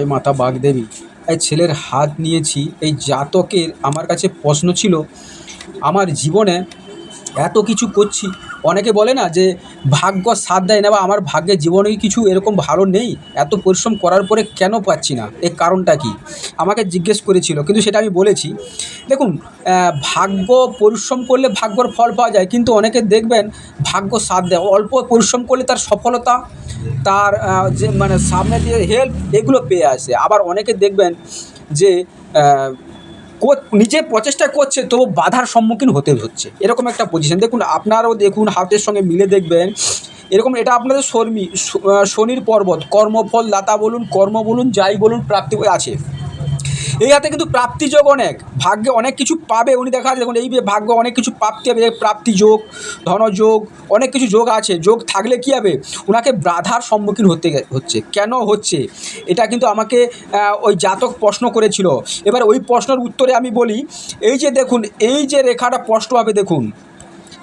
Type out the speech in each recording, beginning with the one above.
মাতা বাগদেবী, এই ছেলের হাত নিয়েছি। এই জাতকের আমার কাছে প্রশ্ন ছিল, আমার জীবনে এত কিছু করছি, অনেকে বলে না যে ভাগ্য সাথ দেয় না, বা আমার ভাগ্যে জীবনেই কিছু এরকম ভালো নেই, এত পরিশ্রম করার পরে কেন পাচ্ছি না, এর কারণটা কি আমাকে জিজ্ঞেস করেছিল। কিন্তু সেটা আমি বলেছি, দেখুন, ভাগ্য পরিশ্রম করলে ভাগ্যর ফল পাওয়া যায়, কিন্তু অনেকে দেখবেন ভাগ্য সাথ দেয়, অল্প পরিশ্রম করলে তার সফলতা, তার যে মানে সামনে দিয়ে হেল্প, এগুলো পেয়ে আসে। আবার অনেকে দেখবেন যে নিজে প্রচেষ্টা করছে, তবু বাধার সম্মুখীন হতে হচ্ছে, এরকম একটা পজিশন। দেখুন, আপনারাও দেখুন, হাতের সঙ্গে মিলে দেখবেন এরকম। এটা আপনাদের শনির পর্বত, কর্মফল দাতা বলুন, কর্ম বলুন, যাই বলুন, প্রাপ্তি আছে। এই হাতে কিন্তু প্রাপ্তিযোগ অনেক, ভাগ্যে অনেক কিছু পাবে উনি। দেখা যায় দেখুন, এই ভাগ্য অনেক কিছু প্রাপ্তি হবে, প্রাপ্তি যোগ, ধনযোগ, অনেক কিছু যোগ আছে। যোগ থাকলে কী হবে, ওনাকে বাধার সম্মুখীন হচ্ছে। কেন হচ্ছে, এটা কিন্তু আমাকে ওই জাতক প্রশ্ন করেছিল। এবার ওই প্রশ্নের উত্তরে আমি বলি, এই যে দেখুন, এই যে রেখাটা স্পষ্ট হবে, দেখুন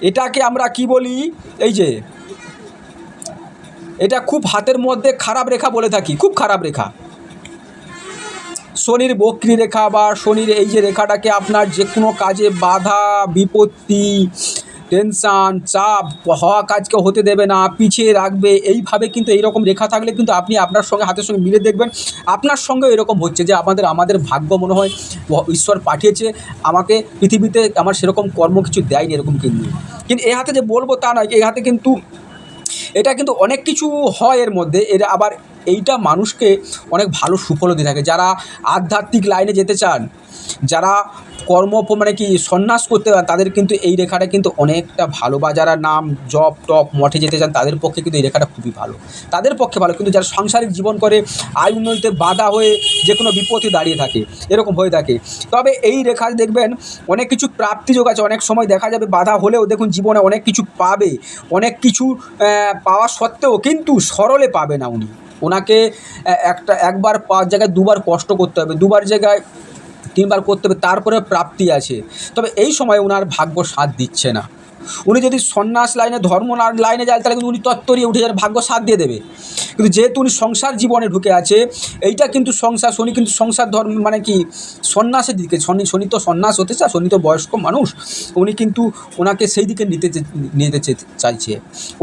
এটাকে আমরা কি বলি, এই যে এটা খুব হাতের মধ্যে খারাপ রেখা বলে থাকি, খুব খারাপ রেখা। শনির বক্রী রেখা বা শনির এই যে রেখাটাকে আপনার যে কোনো কাজে বাধা, বিপত্তি, টেনশান, চাপ, হওয়া কাজকে হতে দেবে না, পিছিয়ে রাখবে। এইভাবে কিন্তু এইরকম রেখা থাকলে কিন্তু আপনি আপনার সঙ্গে হাতের সঙ্গে মিলে দেখবেন আপনার সঙ্গেও এরকম হচ্ছে, যে আমাদের ভাগ্য মনে হয় ঈশ্বর পাঠিয়েছে আমাকে পৃথিবীতে, আমার সেরকম কর্ম কিছু দেয়নি, এরকম কিন্তু এই হাতে যে বলবো তা নয়। এই হাতে কিন্তু এটা কিন্তু অনেক কিছু হয় এর মধ্যে। এর আবার এইটা মানুষকে অনেক ভালো সুফল দিয়ে থাকে। যারা আধ্যাত্মিক লাইনে যেতে চান, যারা কর্ম মানে কি সন্ন্যাস করতে পারেন, তাদের কিন্তু এই রেখাটা কিন্তু অনেকটা ভালো। বা যারা নাম জপ টপ মঠে যেতে চান, তাদের পক্ষে কিন্তু এই রেখাটা খুবই ভালো, তাদের পক্ষে ভালো। কিন্তু যারা সাংসারিক জীবন করে, আয় উন্নতিতে বাধা হয়ে যে কোনো বিপত্তি দাঁড়িয়ে থাকে, এরকম হয়ে থাকে। তবে এই রেখা দেখবেন অনেক কিছু প্রাপ্তিযোগ আছে। অনেক সময় দেখা যাবে বাধা হলেও দেখুন জীবনে অনেক কিছু পাবে, অনেক কিছু পাওয়া সত্ত্বেও কিন্তু সরলে পাবে না উনি। ওনাকে একবার পাওয়ার জায়গায় দুবার কষ্ট করতে হবে, দুবার জায়গায় তিনবার করতে হবে, তারপরে প্রাপ্তি আছে। তবে এই সময় ওনার ভাগ্য সাথ দিচ্ছে না। উনি যদি সন্ন্যাস লাইনে, ধর্ম লাইনে যায়, তাহলে কিন্তু উনি তত্ত্বরিয়ে উঠে যাওয়ার ভাগ্য সাথ দিয়ে দেবে। কিন্তু যেহেতু উনি সংসার জীবনে ঢুকে আছে, এইটা কিন্তু সংসার, শনি কিন্তু সংসার ধর্ম মানে কি সন্ন্যাসের দিকে, শনি তো সন্ন্যাস হতে চায়, শনি তো বয়স্ক মানুষ, উনি কিন্তু ওনাকে সেই দিকে নিতে চাইছে।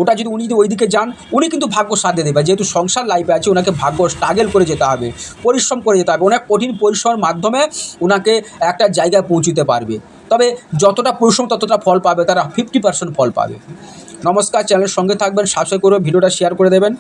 ওটা যদি উনি ওই দিকে যান, উনি কিন্তু ভাগ্য সাথ দিয়ে দেবে। যেহেতু সংসার লাইফে আছে, ওনাকে ভাগ্য স্ট্রাগল করে যেতে হবে, পরিশ্রম করে যেতে হবে, অনেক কঠিন পরিশ্রমের মাধ্যমে ওনাকে একটা জায়গায় পৌঁছতে পারবে। তবে যতটা পরিশ্রম ততটা ফল পাবে, তারা 50% ফল পাবে। নমস্কার, চ্যানেলের সঙ্গে থাকবেন, সাবস্ক্রাইব করে ভিডিওটা শেয়ার করে দেবেন।